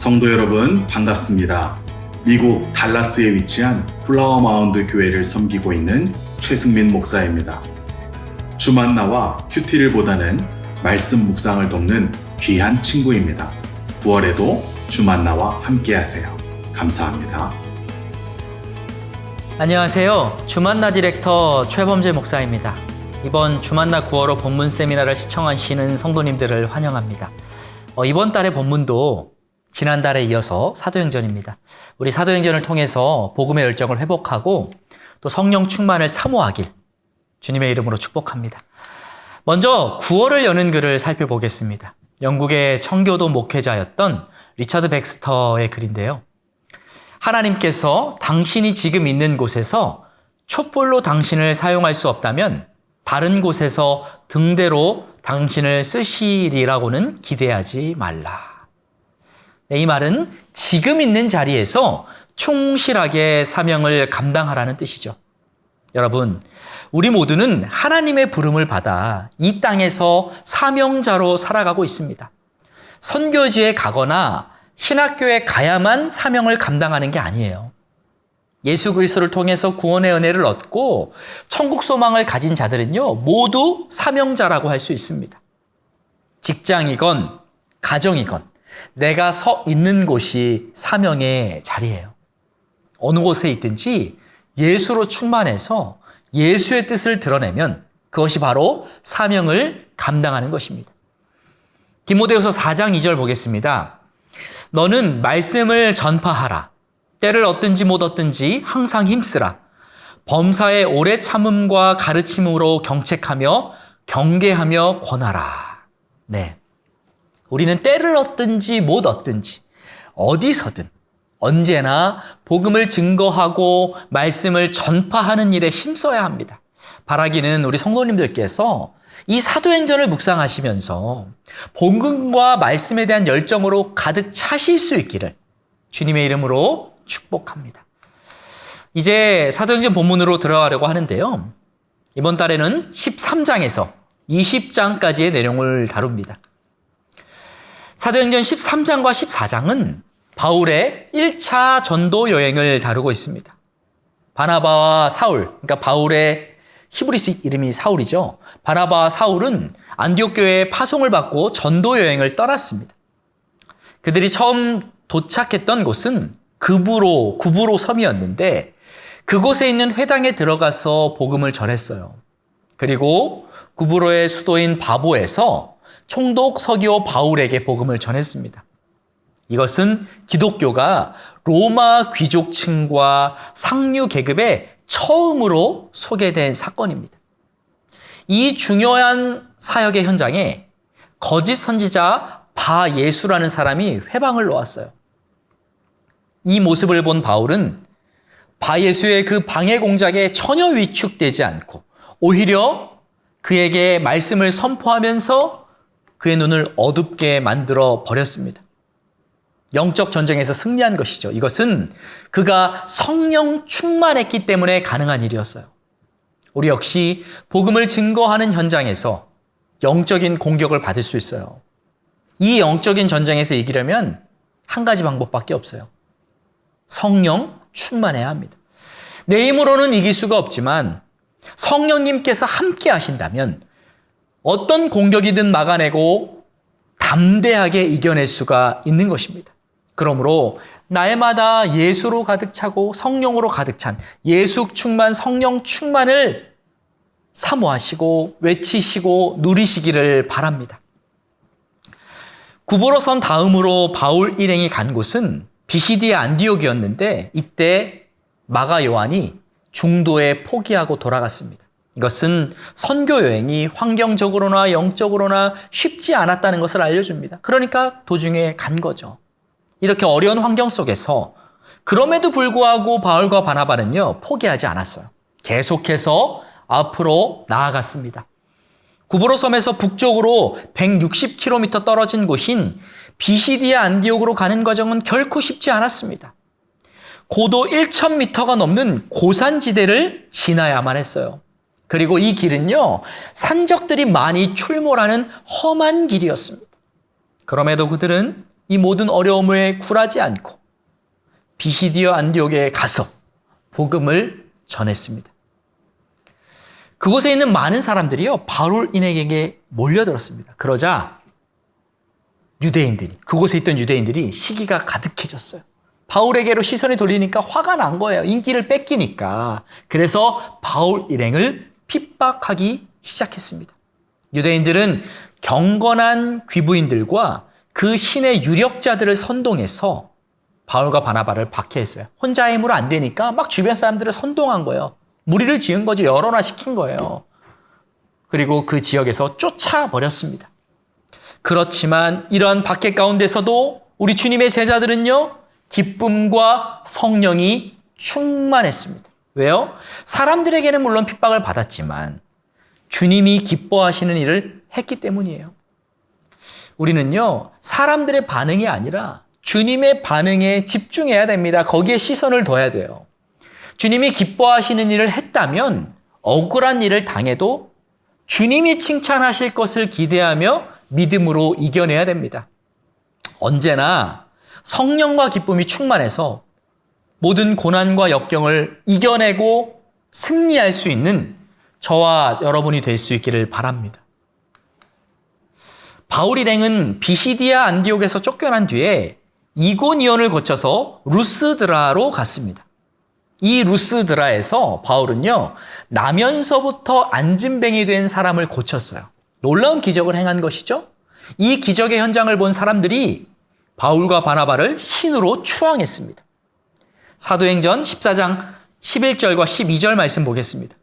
성도 여러분 반갑습니다. 미국 달라스에 위치한 플라워 마운드 교회를 섬기고 있는 최승민 목사입니다. 주만나와 큐티를 보다는 말씀 묵상을 돕는 귀한 친구입니다. 9월에도 주만나와 함께하세요. 감사합니다. 안녕하세요. 주만나 디렉터 최범재 목사입니다. 이번 주만나 9월호 본문 세미나를 시청하시는 성도님들을 환영합니다. 이번 달의 본문도 지난달에 이어서 사도행전입니다. 우리 사도행전을 통해서 복음의 열정을 회복하고 또 성령 충만을 사모하길 주님의 이름으로 축복합니다. 먼저 9월을 여는 글을 살펴보겠습니다. 영국의 청교도 목회자였던 리처드 백스터의 글인데요. 하나님께서 당신이 지금 있는 곳에서 촛불로 당신을 사용할 수 없다면 다른 곳에서 등대로 당신을 쓰시리라고는 기대하지 말라. 네, 이 말은 지금 있는 자리에서 충실하게 사명을 감당하라는 뜻이죠. 여러분, 우리 모두는 하나님의 부름을 받아 이 땅에서 사명자로 살아가고 있습니다. 선교지에 가거나 신학교에 가야만 사명을 감당하는 게 아니에요. 예수 그리스도를 통해서 구원의 은혜를 얻고 천국 소망을 가진 자들은요, 모두 사명자라고 할 수 있습니다. 직장이건 가정이건 내가 서 있는 곳이 사명의 자리예요. 어느 곳에 있든지 예수로 충만해서 예수의 뜻을 드러내면 그것이 바로 사명을 감당하는 것입니다. 디모데후서 4장 2절 보겠습니다. 너는 말씀을 전파하라. 때를 얻든지 못 얻든지 항상 힘쓰라. 범사의 오래 참음과 가르침으로 경책하며 경계하며 권하라. 네. 우리는 때를 얻든지 못 얻든지 어디서든 언제나 복음을 증거하고 말씀을 전파하는 일에 힘써야 합니다. 바라기는 우리 성도님들께서 이 사도행전을 묵상하시면서 복음과 말씀에 대한 열정으로 가득 차실 수 있기를 주님의 이름으로 축복합니다. 이제 사도행전 본문으로 들어가려고 하는데요. 이번 달에는 13장에서 20장까지의 내용을 다룹니다. 사도행전 13장과 14장은 바울의 1차 전도 여행을 다루고 있습니다. 바나바와 사울, 그러니까 바울의 히브리스 이름이 사울이죠. 바나바와 사울은 안디옥 교회에 파송을 받고 전도 여행을 떠났습니다. 그들이 처음 도착했던 곳은 구브로 섬이었는데 그곳에 있는 회당에 들어가서 복음을 전했어요. 그리고 구브로의 수도인 바보에서 총독 서기오 바울에게 복음을 전했습니다. 이것은 기독교가 로마 귀족층과 상류 계급에 처음으로 소개된 사건입니다. 이 중요한 사역의 현장에 거짓 선지자 바예수라는 사람이 회방을 놓았어요. 이 모습을 본 바울은 바예수의 그 방해 공작에 전혀 위축되지 않고 오히려 그에게 말씀을 선포하면서 그의 눈을 어둡게 만들어 버렸습니다. 영적 전쟁에서 승리한 것이죠. 이것은 그가 성령 충만했기 때문에 가능한 일이었어요. 우리 역시 복음을 증거하는 현장에서 영적인 공격을 받을 수 있어요. 이 영적인 전쟁에서 이기려면 한 가지 방법밖에 없어요. 성령 충만해야 합니다. 내 힘으로는 이길 수가 없지만 성령님께서 함께 하신다면 어떤 공격이든 막아내고 담대하게 이겨낼 수가 있는 것입니다. 그러므로 날마다 예수로 가득 차고 성령으로 가득 찬 예수 충만, 성령 충만을 사모하시고 외치시고 누리시기를 바랍니다. 구브로 섬 다음으로 바울 일행이 간 곳은 비시디의 안디옥이었는데 이때 마가 요한이 중도에 포기하고 돌아갔습니다. 이것은 선교 여행이 환경적으로나 영적으로나 쉽지 않았다는 것을 알려줍니다. 그러니까 도중에 간 거죠. 이렇게 어려운 환경 속에서 그럼에도 불구하고 바울과 바나바는요, 포기하지 않았어요. 계속해서 앞으로 나아갔습니다. 구브로 섬에서 북쪽으로 160km 떨어진 곳인 비시디아 안디옥으로 가는 과정은 결코 쉽지 않았습니다. 고도 1,000m가 넘는 고산지대를 지나야만 했어요. 그리고 이 길은요, 산적들이 많이 출몰하는 험한 길이었습니다. 그럼에도 그들은 이 모든 어려움에 굴하지 않고 비시디아 안디옥에 가서 복음을 전했습니다. 그곳에 있는 많은 사람들이요, 바울 인에게 몰려들었습니다. 그러자 그곳에 있던 유대인들이 시기가 가득해졌어요. 바울에게로 시선이 돌리니까 화가 난 거예요. 인기를 뺏기니까. 그래서 바울 일행을 핍박하기 시작했습니다. 유대인들은 경건한 귀부인들과 그 신의 유력자들을 선동해서 바울과 바나바를 박해했어요. 혼자 힘으로 안 되니까 막 주변 사람들을 선동한 거예요. 무리를 지은 거죠. 여론화시킨 거예요. 그리고 그 지역에서 쫓아버렸습니다. 그렇지만 이러한 박해 가운데서도 우리 주님의 제자들은요, 기쁨과 성령이 충만했습니다. 왜요? 사람들에게는 물론 핍박을 받았지만 주님이 기뻐하시는 일을 했기 때문이에요. 우리는요, 사람들의 반응이 아니라 주님의 반응에 집중해야 됩니다. 거기에 시선을 둬야 돼요. 주님이 기뻐하시는 일을 했다면 억울한 일을 당해도 주님이 칭찬하실 것을 기대하며 믿음으로 이겨내야 됩니다. 언제나 성령과 기쁨이 충만해서 모든 고난과 역경을 이겨내고 승리할 수 있는 저와 여러분이 될 수 있기를 바랍니다. 바울 일행은 비시디아 안디옥에서 쫓겨난 뒤에 이고니온을 거쳐서 루스드라로 갔습니다. 이 루스드라에서 바울은요, 나면서부터 안진뱅이 된 사람을 고쳤어요. 놀라운 기적을 행한 것이죠. 이 기적의 현장을 본 사람들이 바울과 바나바를 신으로 추앙했습니다. 사도행전 14장 11절과 12절 말씀 보겠습니다.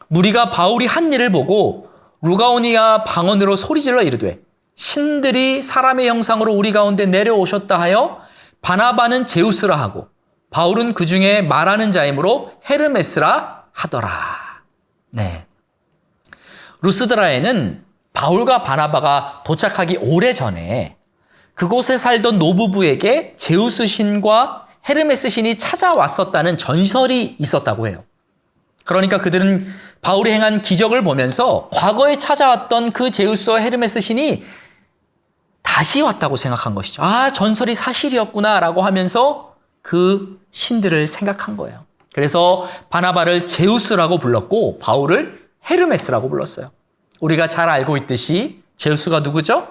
무리가 바울이 한 일을 보고 루가오니아 방언으로 소리질러 이르되 신들이 사람의 형상으로 우리 가운데 내려오셨다 하여 바나바는 제우스라 하고 바울은 그 중에 말하는 자이므로 헤르메스라 하더라. 네. 루스드라에는 바울과 바나바가 도착하기 오래전에 그곳에 살던 노부부에게 제우스 신과 헤르메스 신이 찾아왔었다는 전설이 있었다고 해요. 그러니까 그들은 바울이 행한 기적을 보면서 과거에 찾아왔던 그 제우스와 헤르메스 신이 다시 왔다고 생각한 것이죠. 아, 전설이 사실이었구나라고 하면서 그 신들을 생각한 거예요. 그래서 바나바를 제우스라고 불렀고 바울을 헤르메스라고 불렀어요. 우리가 잘 알고 있듯이 제우스가 누구죠?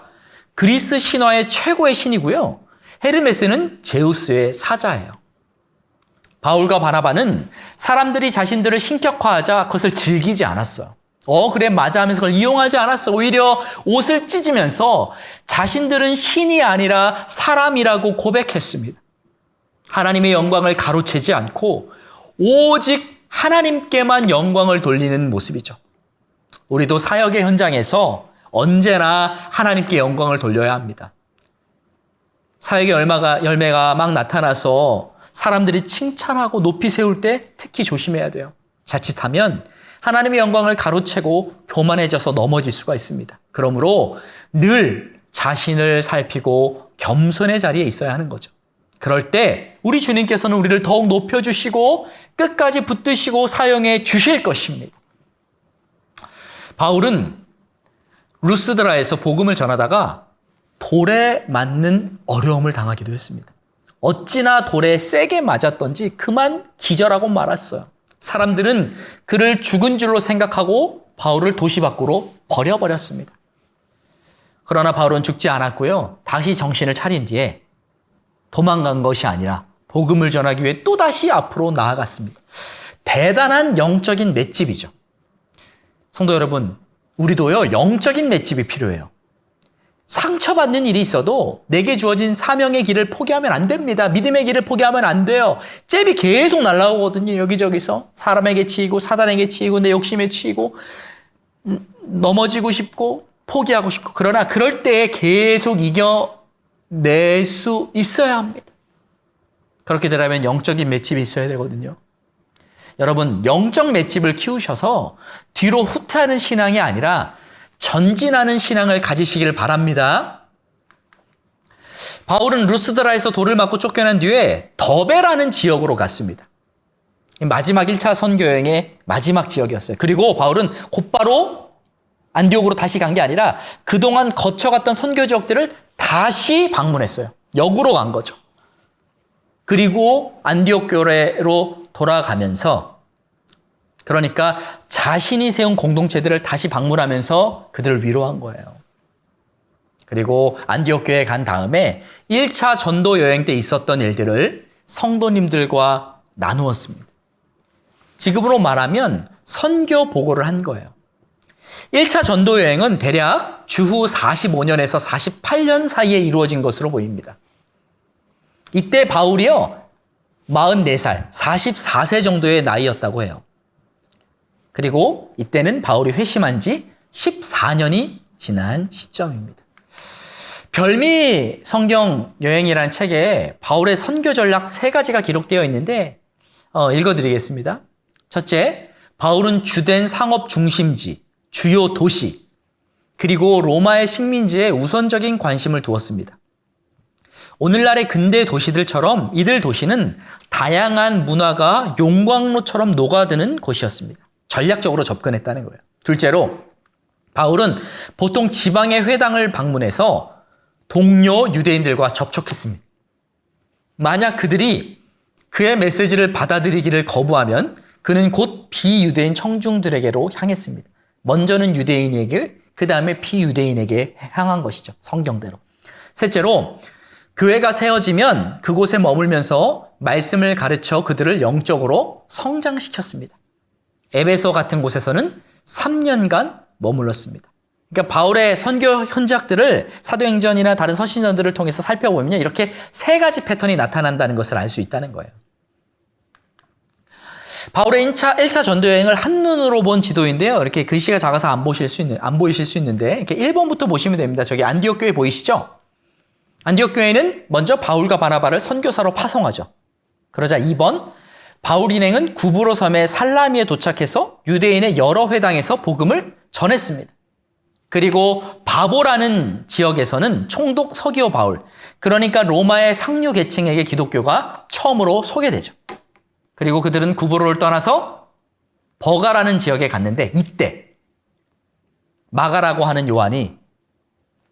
그리스 신화의 최고의 신이고요. 헤르메스는 제우스의 사자예요. 바울과 바나바는 사람들이 자신들을 신격화하자 그것을 즐기지 않았어요. 그래 맞아 하면서 그걸 이용하지 않았어. 오히려 옷을 찢으면서 자신들은 신이 아니라 사람이라고 고백했습니다. 하나님의 영광을 가로채지 않고 오직 하나님께만 영광을 돌리는 모습이죠. 우리도 사역의 현장에서 언제나 하나님께 영광을 돌려야 합니다. 사역의 열매가 막 나타나서 사람들이 칭찬하고 높이 세울 때 특히 조심해야 돼요. 자칫하면 하나님의 영광을 가로채고 교만해져서 넘어질 수가 있습니다. 그러므로 늘 자신을 살피고 겸손의 자리에 있어야 하는 거죠. 그럴 때 우리 주님께서는 우리를 더욱 높여주시고 끝까지 붙드시고 사용해 주실 것입니다. 바울은 루스드라에서 복음을 전하다가 돌에 맞는 어려움을 당하기도 했습니다. 어찌나 돌에 세게 맞았던지 그만 기절하고 말았어요. 사람들은 그를 죽은 줄로 생각하고 바울을 도시 밖으로 버려버렸습니다. 그러나 바울은 죽지 않았고요. 다시 정신을 차린 뒤에 도망간 것이 아니라 복음을 전하기 위해 또다시 앞으로 나아갔습니다. 대단한 영적인 맷집이죠. 성도 여러분, 우리도요, 영적인 맷집이 필요해요. 상처받는 일이 있어도 내게 주어진 사명의 길을 포기하면 안 됩니다. 믿음의 길을 포기하면 안 돼요. 잽이 계속 날아오거든요. 여기저기서 사람에게 치이고 사단에게 치이고 내 욕심에 치이고 넘어지고 싶고 포기하고 싶고 그러나 그럴 때 계속 이겨낼 수 있어야 합니다. 그렇게 되려면 영적인 맷집이 있어야 되거든요. 여러분, 영적 맷집을 키우셔서 뒤로 후퇴하는 신앙이 아니라 전진하는 신앙을 가지시기를 바랍니다. 바울은 루스드라에서 돌을 맞고 쫓겨난 뒤에 더베라는 지역으로 갔습니다. 마지막 1차 선교 여행의 마지막 지역이었어요. 그리고 바울은 곧바로 안디옥으로 다시 간 게 아니라 그동안 거쳐갔던 선교 지역들을 다시 방문했어요. 역으로 간 거죠. 그리고 안디옥 교회로 돌아가면서 그러니까 자신이 세운 공동체들을 다시 방문하면서 그들을 위로한 거예요. 그리고 안디옥 교회에 간 다음에 1차 전도 여행 때 있었던 일들을 성도님들과 나누었습니다. 지금으로 말하면 선교 보고를 한 거예요. 1차 전도 여행은 대략 주후 45년에서 48년 사이에 이루어진 것으로 보입니다. 이때 바울이요, 44살, 44세 정도의 나이였다고 해요. 그리고 이때는 바울이 회심한 지 14년이 지난 시점입니다. 별미 성경 여행이라는 책에 바울의 선교 전략 3가지가 기록되어 있는데 읽어드리겠습니다. 첫째, 바울은 주된 상업 중심지, 주요 도시, 그리고 로마의 식민지에 우선적인 관심을 두었습니다. 오늘날의 근대 도시들처럼 이들 도시는 다양한 문화가 용광로처럼 녹아드는 곳이었습니다. 전략적으로 접근했다는 거예요. 둘째로, 바울은 보통 지방의 회당을 방문해서 동료 유대인들과 접촉했습니다. 만약 그들이 그의 메시지를 받아들이기를 거부하면 그는 곧 비유대인 청중들에게로 향했습니다. 먼저는 유대인에게, 그 다음에 비유대인에게 향한 것이죠. 성경대로. 셋째로, 교회가 세워지면 그곳에 머물면서 말씀을 가르쳐 그들을 영적으로 성장시켰습니다. 에베소 같은 곳에서는 3년간 머물렀습니다. 그러니까 바울의 선교 현장들을 사도행전이나 다른 서신전들을 통해서 살펴보면 이렇게 3가지 패턴이 나타난다는 것을 알 수 있다는 거예요. 바울의 1차 전도 여행을 한눈으로 본 지도인데요. 이렇게 글씨가 작아서 안 보이실 수 있는데 이렇게 1번부터 보시면 됩니다. 저기 안디옥 교회 보이시죠? 안디옥 교회는 먼저 바울과 바나바를 선교사로 파송하죠. 그러자 2번, 바울 일행은 구브로 섬의 살라미에 도착해서 유대인의 여러 회당에서 복음을 전했습니다. 그리고 바보라는 지역에서는 총독 서기오 바울, 그러니까 로마의 상류 계층에게 기독교가 처음으로 소개되죠. 그리고 그들은 구브로를 떠나서 버가라는 지역에 갔는데 이때 마가라고 하는 요한이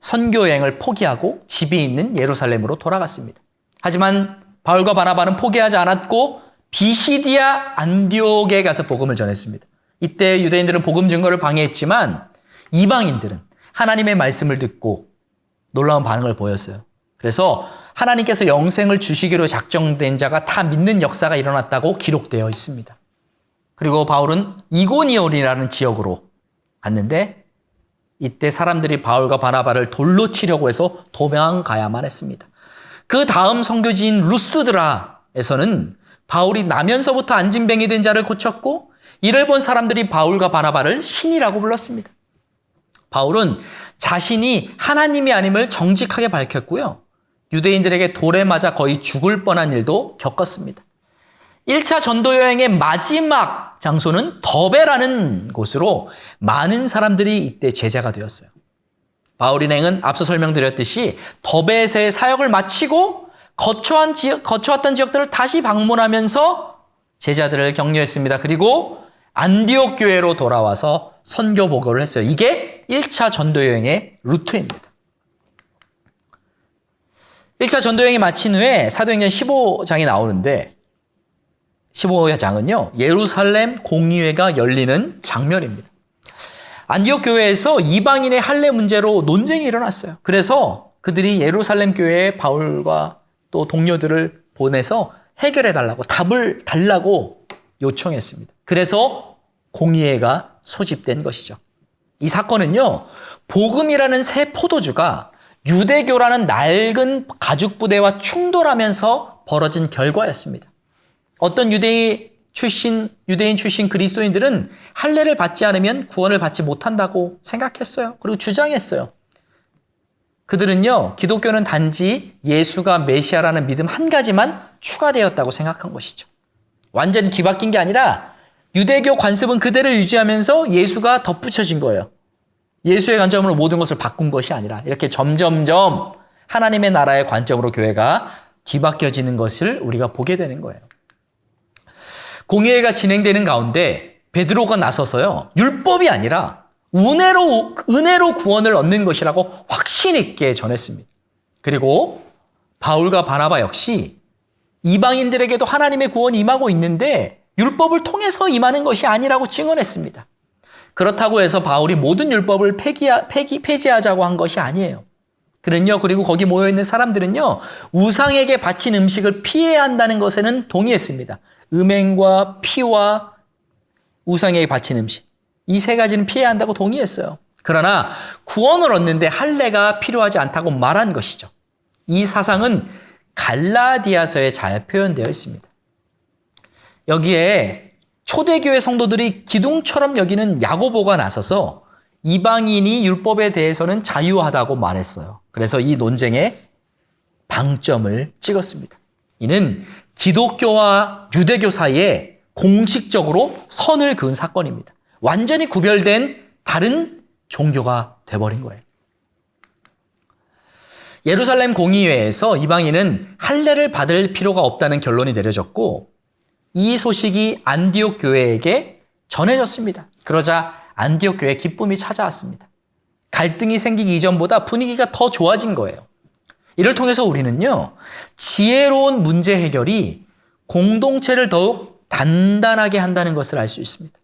선교 여행을 포기하고 집이 있는 예루살렘으로 돌아갔습니다. 하지만 바울과 바나바는 포기하지 않았고 비시디아 안디옥에 가서 복음을 전했습니다. 이때 유대인들은 복음 증거를 방해했지만 이방인들은 하나님의 말씀을 듣고 놀라운 반응을 보였어요. 그래서 하나님께서 영생을 주시기로 작정된 자가 다 믿는 역사가 일어났다고 기록되어 있습니다. 그리고 바울은 이고니온이라는 지역으로 갔는데 이때 사람들이 바울과 바나바를 돌로 치려고 해서 도망가야만 했습니다. 그 다음 선교지인 루스드라에서는 바울이 나면서부터 안진뱅이 된 자를 고쳤고 이를 본 사람들이 바울과 바나바를 신이라고 불렀습니다. 바울은 자신이 하나님이 아님을 정직하게 밝혔고요. 유대인들에게 돌에 맞아 거의 죽을 뻔한 일도 겪었습니다. 1차 전도 여행의 마지막 장소는 더베라는 곳으로 많은 사람들이 이때 제자가 되었어요. 바울 일행은 앞서 설명드렸듯이 더베에서의 사역을 마치고 거쳐왔던 지역들을 다시 방문하면서 제자들을 격려했습니다. 그리고 안디옥 교회로 돌아와서 선교 보고를 했어요. 이게 1차 전도 여행의 루트입니다. 1차 전도 여행이 마친 후에 사도행전 15장이 나오는데 15장은요. 예루살렘 공의회가 열리는 장면입니다. 안디옥 교회에서 이방인의 할례 문제로 논쟁이 일어났어요. 그래서 그들이 예루살렘 교회에 바울과 또 동료들을 보내서 해결해 달라고, 답을 달라고 요청했습니다. 그래서 공의회가 소집된 것이죠. 이 사건은요. 복음이라는 새 포도주가 유대교라는 낡은 가죽부대와 충돌하면서 벌어진 결과였습니다. 어떤 유대인 출신 그리스도인들은 할례를 받지 않으면 구원을 받지 못한다고 생각했어요. 그리고 주장했어요. 그들은요, 기독교는 단지 예수가 메시아라는 믿음 한 가지만 추가되었다고 생각한 것이죠. 완전히 뒤바뀐 게 아니라 유대교 관습은 그대로 유지하면서 예수가 덧붙여진 거예요. 예수의 관점으로 모든 것을 바꾼 것이 아니라 이렇게 점점점 하나님의 나라의 관점으로 교회가 뒤바뀌어지는 것을 우리가 보게 되는 거예요. 공의회가 진행되는 가운데 베드로가 나서서요. 율법이 아니라 은혜로 구원을 얻는 것이라고 확신 있게 전했습니다. 그리고 바울과 바나바 역시 이방인들에게도 하나님의 구원이 임하고 있는데 율법을 통해서 임하는 것이 아니라고 증언했습니다. 그렇다고 해서 바울이 모든 율법을 폐지하자고 한 것이 아니에요. 그는요, 그리고 거기 모여있는 사람들은요, 우상에게 바친 음식을 피해야 한다는 것에는 동의했습니다. 음행과 피와 우상에게 바친 음식. 이 세 가지는 피해야 한다고 동의했어요. 그러나 구원을 얻는데 할례가 필요하지 않다고 말한 것이죠. 이 사상은 갈라디아서에 잘 표현되어 있습니다. 여기에 초대교회 성도들이 기둥처럼 여기는 야고보가 나서서 이방인이 율법에 대해서는 자유하다고 말했어요. 그래서 이 논쟁에 방점을 찍었습니다. 이는 기독교와 유대교 사이에 공식적으로 선을 그은 사건입니다. 완전히 구별된 다른 종교가 돼버린 거예요. 예루살렘 공의회에서 이방인은 할례를 받을 필요가 없다는 결론이 내려졌고 이 소식이 안디옥 교회에게 전해졌습니다. 그러자 안디옥 교회에 기쁨이 찾아왔습니다. 갈등이 생기기 이전보다 분위기가 더 좋아진 거예요. 이를 통해서 우리는요, 지혜로운 문제 해결이 공동체를 더욱 단단하게 한다는 것을 알 수 있습니다.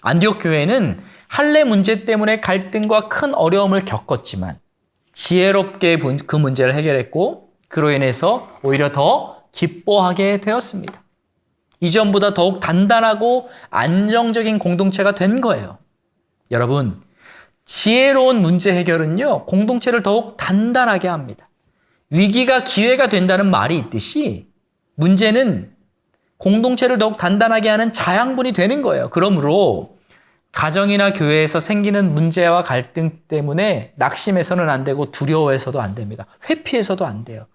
안디옥 교회는 할례 문제 때문에 갈등과 큰 어려움을 겪었지만 지혜롭게 그 문제를 해결했고 그로 인해서 오히려 더 기뻐하게 되었습니다. 이전보다 더욱 단단하고 안정적인 공동체가 된 거예요. 여러분, 지혜로운 문제 해결은요, 공동체를 더욱 단단하게 합니다. 위기가 기회가 된다는 말이 있듯이 문제는 공동체를 더욱 단단하게 하는 자양분이 되는 거예요. 그러므로 가정이나 교회에서 생기는 문제와 갈등 때문에 낙심해서는 안 되고 두려워해서도 안 됩니다. 회피해서도 안 돼요.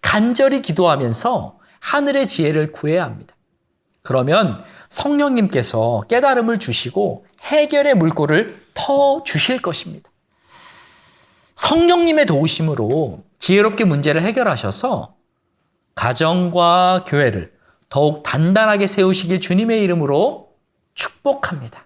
간절히 기도하면서 하늘의 지혜를 구해야 합니다. 그러면 성령님께서 깨달음을 주시고 해결의 물꼬를 터 주실 것입니다. 성령님의 도우심으로 지혜롭게 문제를 해결하셔서 가정과 교회를 더욱 단단하게 세우시길 주님의 이름으로 축복합니다.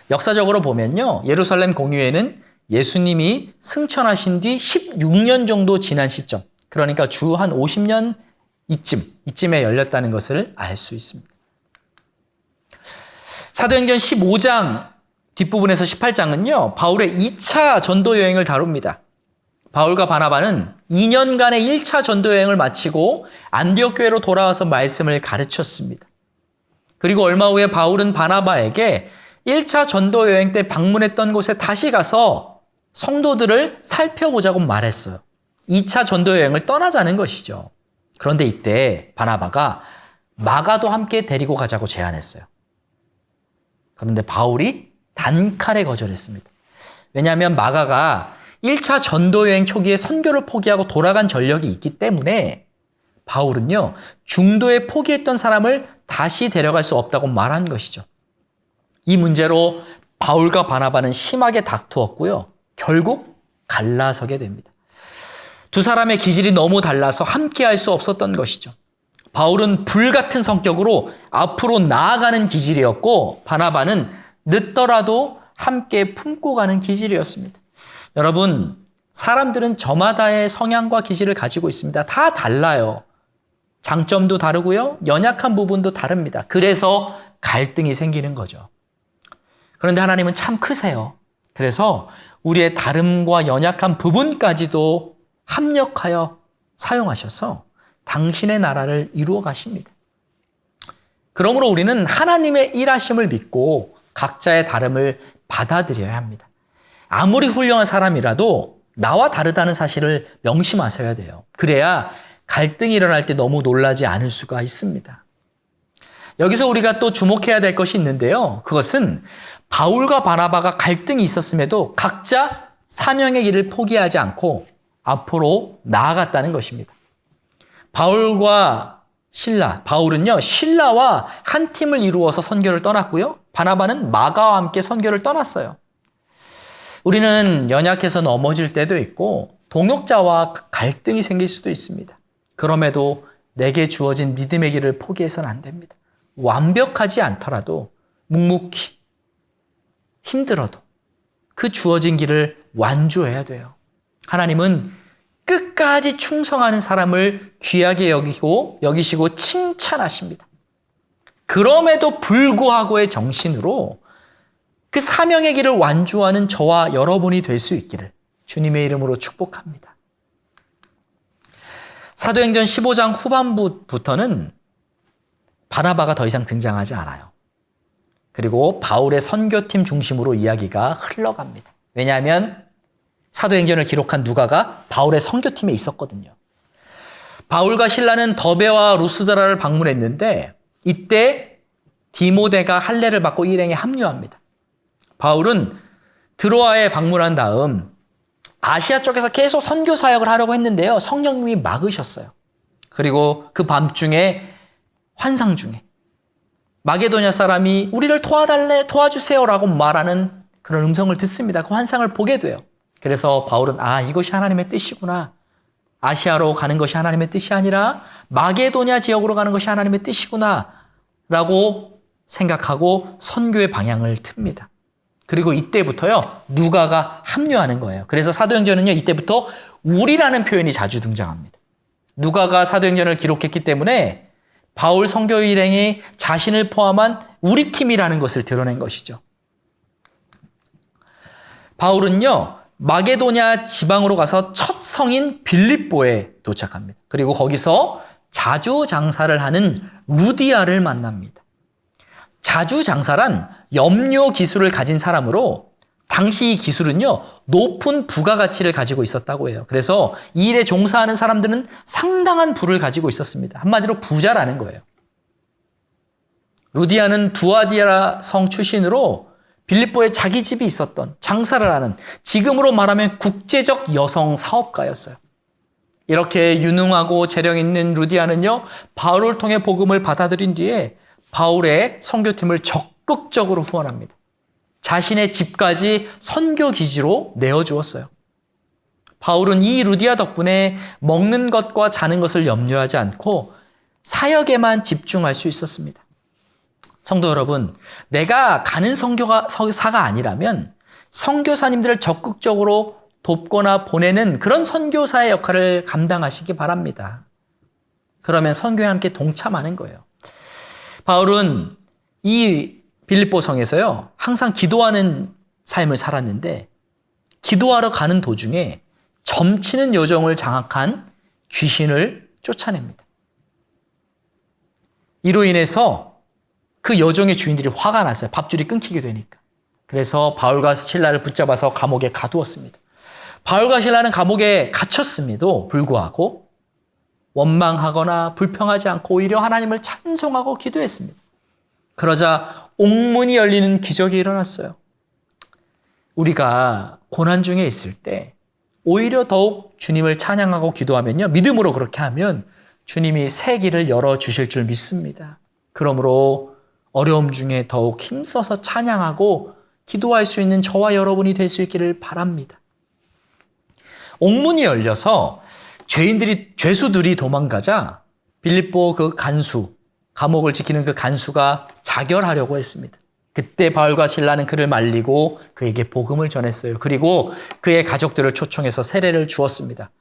역사적으로 보면요, 예루살렘 공의회는 예수님이 승천하신 뒤 16년 정도 지난 시점, 그러니까 주 한 50년 이쯤에 열렸다는 것을 알 수 있습니다. 사도행전 15장 뒷부분에서 18장은요, 바울의 2차 전도 여행을 다룹니다. 바울과 바나바는 2년간의 1차 전도 여행을 마치고 안디옥 교회로 돌아와서 말씀을 가르쳤습니다. 그리고 얼마 후에 바울은 바나바에게 1차 전도 여행 때 방문했던 곳에 다시 가서 성도들을 살펴보자고 말했어요. 2차 전도 여행을 떠나자는 것이죠. 그런데 이때 바나바가 마가도 함께 데리고 가자고 제안했어요. 그런데 바울이 단칼에 거절했습니다. 왜냐하면 마가가 1차 전도여행 초기에 선교를 포기하고 돌아간 전력이 있기 때문에 바울은요, 중도에 포기했던 사람을 다시 데려갈 수 없다고 말한 것이죠. 이 문제로 바울과 바나바는 심하게 다투었고요. 결국 갈라서게 됩니다. 두 사람의 기질이 너무 달라서 함께 할 수 없었던 것이죠. 바울은 불같은 성격으로 앞으로 나아가는 기질이었고 바나바는 늦더라도 함께 품고 가는 기질이었습니다. 여러분, 사람들은 저마다의 성향과 기질을 가지고 있습니다. 다 달라요. 장점도 다르고요. 연약한 부분도 다릅니다. 그래서 갈등이 생기는 거죠. 그런데 하나님은 참 크세요. 그래서 우리의 다름과 연약한 부분까지도 합력하여 사용하셔서 당신의 나라를 이루어 가십니다. 그러므로 우리는 하나님의 일하심을 믿고 각자의 다름을 받아들여야 합니다. 아무리 훌륭한 사람이라도 나와 다르다는 사실을 명심하셔야 돼요. 그래야 갈등이 일어날 때 너무 놀라지 않을 수가 있습니다. 여기서 우리가 또 주목해야 될 것이 있는데요. 그것은 바울과 바나바가 갈등이 있었음에도 각자 사명의 길을 포기하지 않고 앞으로 나아갔다는 것입니다. 바울은요, 신라와 한 팀을 이루어서 선교를 떠났고요. 바나바는 마가와 함께 선교를 떠났어요. 우리는 연약해서 넘어질 때도 있고 동역자와 갈등이 생길 수도 있습니다. 그럼에도 내게 주어진 믿음의 길을 포기해서는 안 됩니다. 완벽하지 않더라도 묵묵히 힘들어도 그 주어진 길을 완주해야 돼요. 하나님은 끝까지 충성하는 사람을 귀하게 여기시고 칭찬하십니다. 그럼에도 불구하고의 정신으로 그 사명의 길을 완주하는 저와 여러분이 될 수 있기를 주님의 이름으로 축복합니다. 사도행전 15장 후반부부터는 바나바가 더 이상 등장하지 않아요. 그리고 바울의 선교팀 중심으로 이야기가 흘러갑니다. 왜냐하면 사도행전을 기록한 누가가 바울의 선교팀에 있었거든요. 바울과 실라는 더베와 루스드라를 방문했는데 이때 디모데가 할례를 받고 일행에 합류합니다. 바울은 드로아에 방문한 다음 아시아 쪽에서 계속 선교 사역을 하려고 했는데요. 성령님이 막으셨어요. 그리고 그 밤중에 환상 중에 마게도냐 사람이 우리를 도와주세요라고 말하는 그런 음성을 듣습니다. 그 환상을 보게 돼요. 그래서 바울은 이것이 하나님의 뜻이구나. 아시아로 가는 것이 하나님의 뜻이 아니라 마게도냐 지역으로 가는 것이 하나님의 뜻이구나 라고 생각하고 선교의 방향을 틉니다. 그리고 이때부터요, 누가가 합류하는 거예요. 그래서 사도행전은요, 이때부터 우리라는 표현이 자주 등장합니다. 누가가 사도행전을 기록했기 때문에 바울 선교 일행이 자신을 포함한 우리 팀이라는 것을 드러낸 것이죠. 바울은요, 마게도냐 지방으로 가서 첫 성인 빌립보에 도착합니다. 그리고 거기서 자주 장사를 하는 루디아를 만납니다. 자주 장사란 염료 기술을 가진 사람으로 당시 이 기술은요, 높은 부가가치를 가지고 있었다고 해요. 그래서 이 일에 종사하는 사람들은 상당한 부를 가지고 있었습니다. 한마디로 부자라는 거예요. 루디아는 두아디아 성 출신으로 빌립보에 자기 집이 있었던 장사를 하는, 지금으로 말하면 국제적 여성 사업가였어요. 이렇게 유능하고 재력 있는 루디아는요, 바울을 통해 복음을 받아들인 뒤에 바울의 선교팀을 적극적으로 후원합니다. 자신의 집까지 선교 기지로 내어주었어요. 바울은 이 루디아 덕분에 먹는 것과 자는 것을 염려하지 않고 사역에만 집중할 수 있었습니다. 성도 여러분, 내가 가는 선교사가 아니라면 선교사님들을 적극적으로 돕거나 보내는 그런 선교사의 역할을 감당하시기 바랍니다. 그러면 선교에 함께 동참하는 거예요. 바울은 이 빌립보 성에서요, 항상 기도하는 삶을 살았는데 기도하러 가는 도중에 점치는 요정을 장악한 귀신을 쫓아냅니다. 이로 인해서 그 여정의 주인들이 화가 났어요. 밥줄이 끊기게 되니까. 그래서 바울과 실라를 붙잡아서 감옥에 가두었습니다. 바울과 실라는 감옥에 갇혔음에도 불구하고 원망하거나 불평하지 않고 오히려 하나님을 찬송하고 기도했습니다. 그러자 옥문이 열리는 기적이 일어났어요. 우리가 고난 중에 있을 때 오히려 더욱 주님을 찬양하고 기도하면요, 믿음으로 그렇게 하면 주님이 새 길을 열어주실 줄 믿습니다. 그러므로 어려움 중에 더욱 힘써서 찬양하고 기도할 수 있는 저와 여러분이 될 수 있기를 바랍니다. 옥문이 열려서 죄수들이 도망가자 빌립보 그 간수, 감옥을 지키는 그 간수가 자결하려고 했습니다. 그때 바울과 실라는 그를 말리고 그에게 복음을 전했어요. 그리고 그의 가족들을 초청해서 세례를 주었습니다.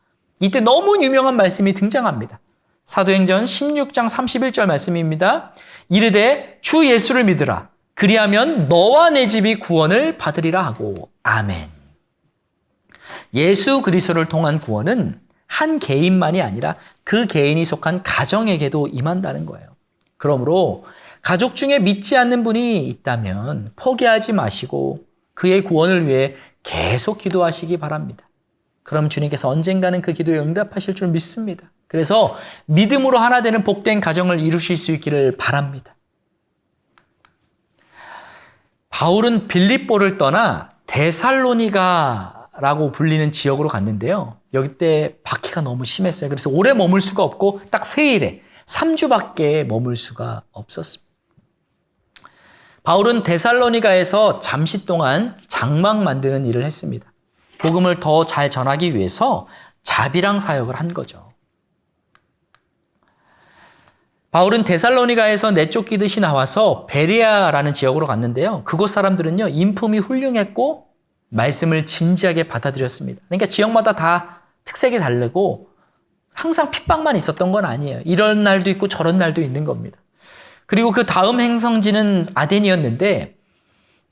이때 너무 유명한 말씀이 등장합니다. 사도행전 16장 31절 말씀입니다. 이르되 주 예수를 믿으라. 그리하면 너와 내 집이 구원을 받으리라 하고. 아멘. 예수 그리스도를 통한 구원은 한 개인만이 아니라 그 개인이 속한 가정에게도 임한다는 거예요. 그러므로 가족 중에 믿지 않는 분이 있다면 포기하지 마시고 그의 구원을 위해 계속 기도하시기 바랍니다. 그럼 주님께서 언젠가는 그 기도에 응답하실 줄 믿습니다. 그래서 믿음으로 하나 되는 복된 가정을 이루실 수 있기를 바랍니다. 바울은 빌립보를 떠나 데살로니가라고 불리는 지역으로 갔는데요. 여기 때 박해가 너무 심했어요. 그래서 오래 머물 수가 없고 딱 3일에 3주밖에 머물 수가 없었습니다. 바울은 데살로니가에서 잠시 동안 장막 만드는 일을 했습니다. 복음을 더 잘 전하기 위해서 자비랑 사역을 한 거죠. 바울은 데살로니가에서 내쫓기듯이 나와서 베레아라는 지역으로 갔는데요. 그곳 사람들은요, 인품이 훌륭했고 말씀을 진지하게 받아들였습니다. 그러니까 지역마다 다 특색이 다르고 항상 핍박만 있었던 건 아니에요. 이런 날도 있고 저런 날도 있는 겁니다. 그리고 그 다음 행성지는 아덴이었는데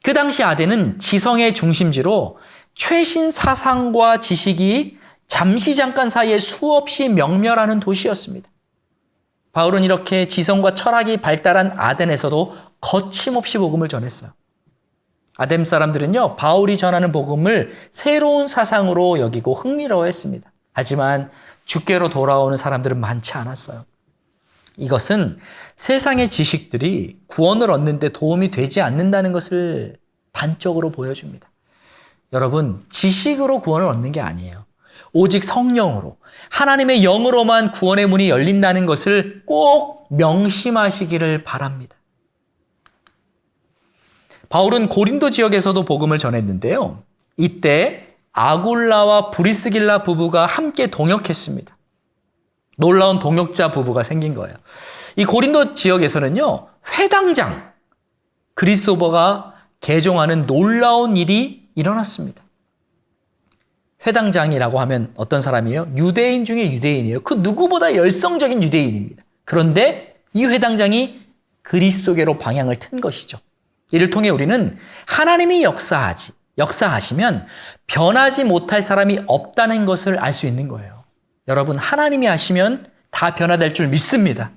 그 당시 아덴은 지성의 중심지로 최신 사상과 지식이 잠시 잠깐 사이에 수없이 명멸하는 도시였습니다. 바울은 이렇게 지성과 철학이 발달한 아덴에서도 거침없이 복음을 전했어요. 아덴 사람들은요, 바울이 전하는 복음을 새로운 사상으로 여기고 흥미로워했습니다. 하지만 주께로 돌아오는 사람들은 많지 않았어요. 이것은 세상의 지식들이 구원을 얻는 데 도움이 되지 않는다는 것을 단적으로 보여줍니다. 여러분, 지식으로 구원을 얻는 게 아니에요. 오직 성령으로, 하나님의 영으로만 구원의 문이 열린다는 것을 꼭 명심하시기를 바랍니다. 바울은 고린도 지역에서도 복음을 전했는데요. 이때 아굴라와 브리스길라 부부가 함께 동역했습니다. 놀라운 동역자 부부가 생긴 거예요. 이 고린도 지역에서는요, 회당장, 그리스도가 개종하는 놀라운 일이 일어났습니다. 회당장이라고 하면 어떤 사람이에요? 유대인 중에 유대인이에요. 그 누구보다 열성적인 유대인입니다. 그런데 이 회당장이 그리스도계로 방향을 튼 것이죠. 이를 통해 우리는 하나님이 역사하시면 변하지 못할 사람이 없다는 것을 알 수 있는 거예요. 여러분, 하나님이 하시면 다 변화될 줄 믿습니다.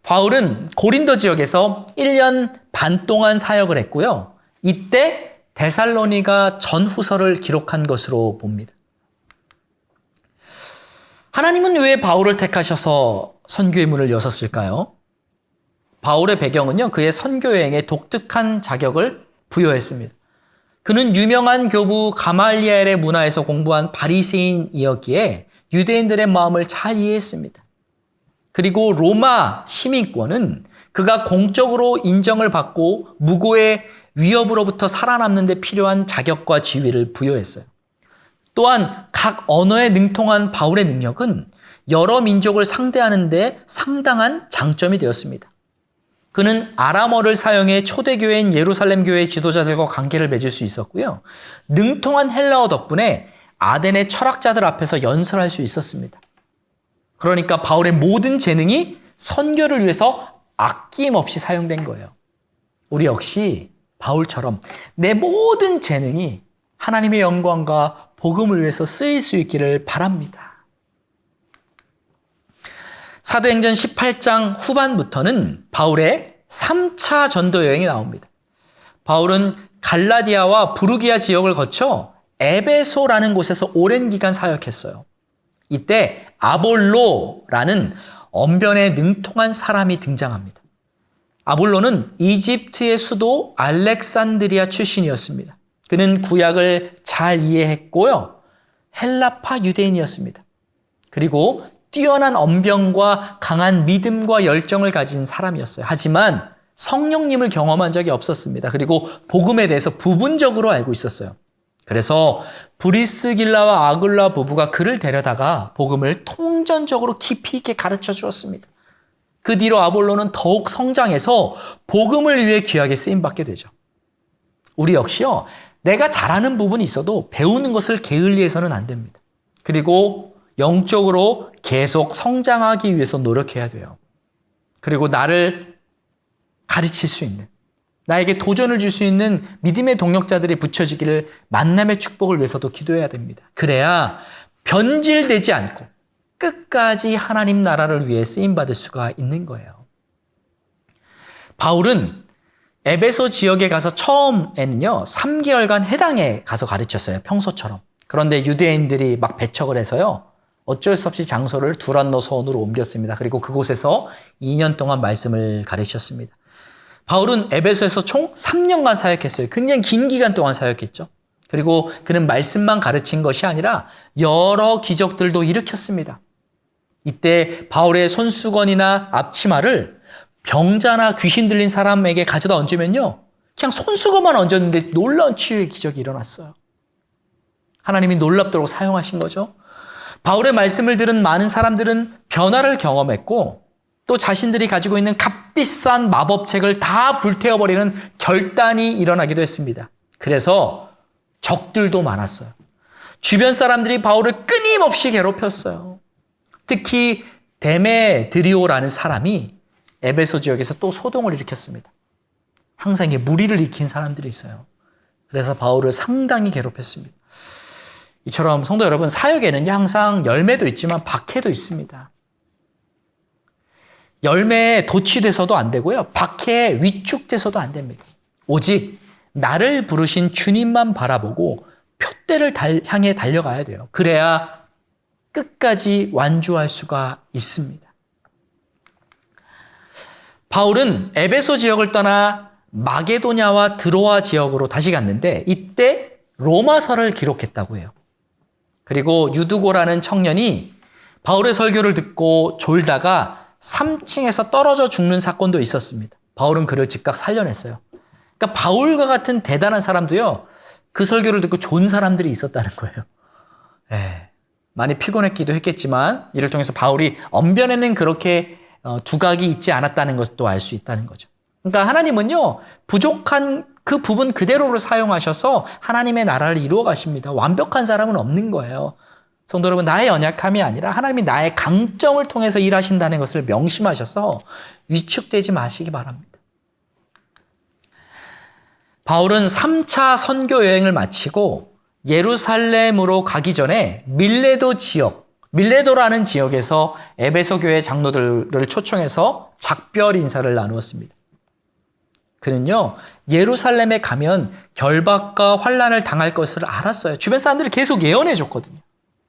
바울은 고린도 지역에서 1년 반 동안 사역을 했고요. 이때 데살로니가 전후서를 기록한 것으로 봅니다. 하나님은 왜 바울을 택하셔서 선교의 문을 여셨을까요? 바울의 배경은요, 그의 선교 여행에 독특한 자격을 부여했습니다. 그는 유명한 교부 가말리엘의 문화에서 공부한 바리새인이었기에 유대인들의 마음을 잘 이해했습니다. 그리고 로마 시민권은 그가 공적으로 인정을 받고 무고의 위협으로부터 살아남는 데 필요한 자격과 지위를 부여했어요. 또한 각 언어에 능통한 바울의 능력은 여러 민족을 상대하는 데 상당한 장점이 되었습니다. 그는 아람어를 사용해 초대교회인 예루살렘 교회 지도자들과 관계를 맺을 수 있었고요. 능통한 헬라어 덕분에 아덴의 철학자들 앞에서 연설할 수 있었습니다. 그러니까 바울의 모든 재능이 선교를 위해서 아낌없이 사용된 거예요. 우리 역시 바울처럼 내 모든 재능이 하나님의 영광과 복음을 위해서 쓰일 수 있기를 바랍니다. 사도행전 18장 후반부터는 바울의 3차 전도 여행이 나옵니다. 바울은 갈라디아와 부르기아 지역을 거쳐 에베소라는 곳에서 오랜 기간 사역했어요. 이때 아볼로라는 언변에 능통한 사람이 등장합니다. 아볼로는 이집트의 수도 알렉산드리아 출신이었습니다. 그는 구약을 잘 이해했고요. 헬라파 유대인이었습니다. 그리고 뛰어난 언변과 강한 믿음과 열정을 가진 사람이었어요. 하지만 성령님을 경험한 적이 없었습니다. 그리고 복음에 대해서 부분적으로 알고 있었어요. 그래서 브리스길라와 아굴라 부부가 그를 데려다가 복음을 통전적으로 깊이 있게 가르쳐 주었습니다. 그 뒤로 아볼로는 더욱 성장해서 복음을 위해 귀하게 쓰임받게 되죠. 우리 역시요, 내가 잘하는 부분이 있어도 배우는 것을 게을리해서는 안 됩니다. 그리고 영적으로 계속 성장하기 위해서 노력해야 돼요. 그리고 나를 가르칠 수 있는, 나에게 도전을 줄 수 있는 믿음의 동역자들이 붙여지기를 만남의 축복을 위해서도 기도해야 됩니다. 그래야 변질되지 않고 끝까지 하나님 나라를 위해 쓰임받을 수가 있는 거예요. 바울은 에베소 지역에 가서 처음에는요, 3개월간 회당에 가서 가르쳤어요. 평소처럼. 그런데 유대인들이 막 배척을 해서요, 어쩔 수 없이 장소를 두란노소원으로 옮겼습니다. 그리고 그곳에서 2년 동안 말씀을 가르쳤습니다. 바울은 에베소에서 총 3년간 사역했어요. 굉장히 긴 기간 동안 사역했죠. 그리고 그는 말씀만 가르친 것이 아니라 여러 기적들도 일으켰습니다. 이때 바울의 손수건이나 앞치마를 병자나 귀신 들린 사람에게 가져다 얹으면요, 그냥 손수건만 얹었는데 놀라운 치유의 기적이 일어났어요. 하나님이 놀랍도록 사용하신 거죠. 바울의 말씀을 들은 많은 사람들은 변화를 경험했고, 또 자신들이 가지고 있는 값비싼 마법책을 다 불태워버리는 결단이 일어나기도 했습니다. 그래서 적들도 많았어요. 주변 사람들이 바울을 끊임없이 끊임없이 괴롭혔어요. 특히 데메드리오라는 사람이 에베소 지역에서 또 소동을 일으켰습니다. 항상 이게 무리를 일으킨 사람들이 있어요. 그래서 바울을 상당히 괴롭혔습니다. 이처럼 성도 여러분, 사역에는 항상 열매도 있지만 박해도 있습니다. 열매에 도취돼서도 안 되고요. 박해에 위축돼서도 안 됩니다. 오직 나를 부르신 주님만 바라보고 표대를 향해 달려가야 돼요. 그래야 끝까지 완주할 수가 있습니다. 바울은 에베소 지역을 떠나 마게도냐와 드로아 지역으로 다시 갔는데 이때 로마서를 기록했다고 해요. 그리고 유두고라는 청년이 바울의 설교를 듣고 졸다가 3층에서 떨어져 죽는 사건도 있었습니다. 바울은 그를 즉각 살려냈어요. 그러니까 바울과 같은 대단한 사람도요, 그 설교를 듣고 좋은 사람들이 있었다는 거예요. 많이 피곤했기도 했겠지만 이를 통해서 바울이 언변에는 그렇게 두각이 있지 않았다는 것도 알 수 있다는 거죠. 그러니까 하나님은요, 부족한 그 부분 그대로를 사용하셔서 하나님의 나라를 이루어 가십니다. 완벽한 사람은 없는 거예요. 성도 여러분, 나의 연약함이 아니라 하나님이 나의 강점을 통해서 일하신다는 것을 명심하셔서 위축되지 마시기 바랍니다. 바울은 3차 선교 여행을 마치고 예루살렘으로 가기 전에 밀레도라는 지역에서 에베소 교회 장로들을 초청해서 작별 인사를 나누었습니다. 그는요, 예루살렘에 가면 결박과 환난을 당할 것을 알았어요. 주변 사람들이 계속 예언해 줬거든요.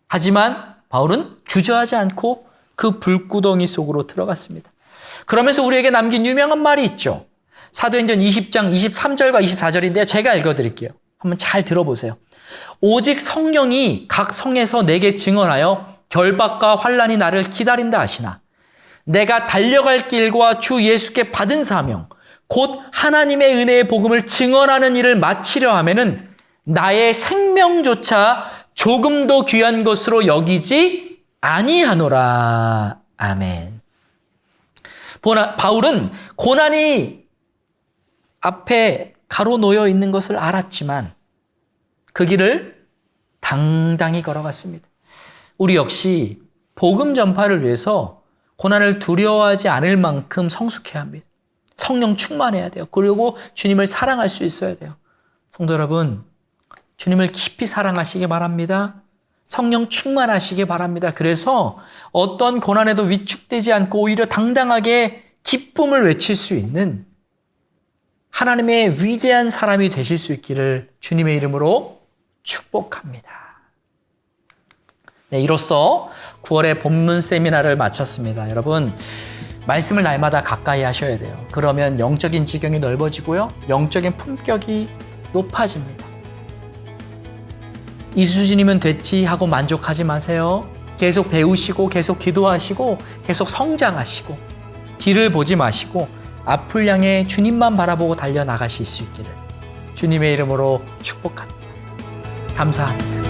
하지만 바울은 주저하지 않고 그 불구덩이 속으로 들어갔습니다. 그러면서 우리에게 남긴 유명한 말이 있죠. 사도행전 20장 23절과 24절인데요. 제가 읽어드릴게요. 한번 잘 들어보세요. 오직 성령이 각 성에서 내게 증언하여 결박과 환난이 나를 기다린다 하시나 내가 달려갈 길과 주 예수께 받은 사명 곧 하나님의 은혜의 복음을 증언하는 일을 마치려 하면은 나의 생명조차 조금도 귀한 것으로 여기지 아니하노라. 아멘. 바울은 고난이 앞에 가로놓여 있는 것을 알았지만 그 길을 당당히 걸어갔습니다. 우리 역시 복음 전파를 위해서 고난을 두려워하지 않을 만큼 성숙해야 합니다. 성령 충만해야 돼요. 그리고 주님을 사랑할 수 있어야 돼요. 성도 여러분, 주님을 깊이 사랑하시기 바랍니다. 성령 충만하시기 바랍니다. 그래서 어떤 고난에도 위축되지 않고 오히려 당당하게 기쁨을 외칠 수 있는 하나님의 위대한 사람이 되실 수 있기를 주님의 이름으로 축복합니다. 네, 이로써 9월의 본문 세미나를 마쳤습니다. 여러분, 말씀을 날마다 가까이 하셔야 돼요. 그러면 영적인 지경이 넓어지고요. 영적인 품격이 높아집니다. 이 수준이면 됐지 하고 만족하지 마세요. 계속 배우시고 계속 기도하시고 계속 성장하시고 뒤를 보지 마시고 앞을 향해 주님만 바라보고 달려나가실 수 있기를 주님의 이름으로 축복합니다. 감사합니다.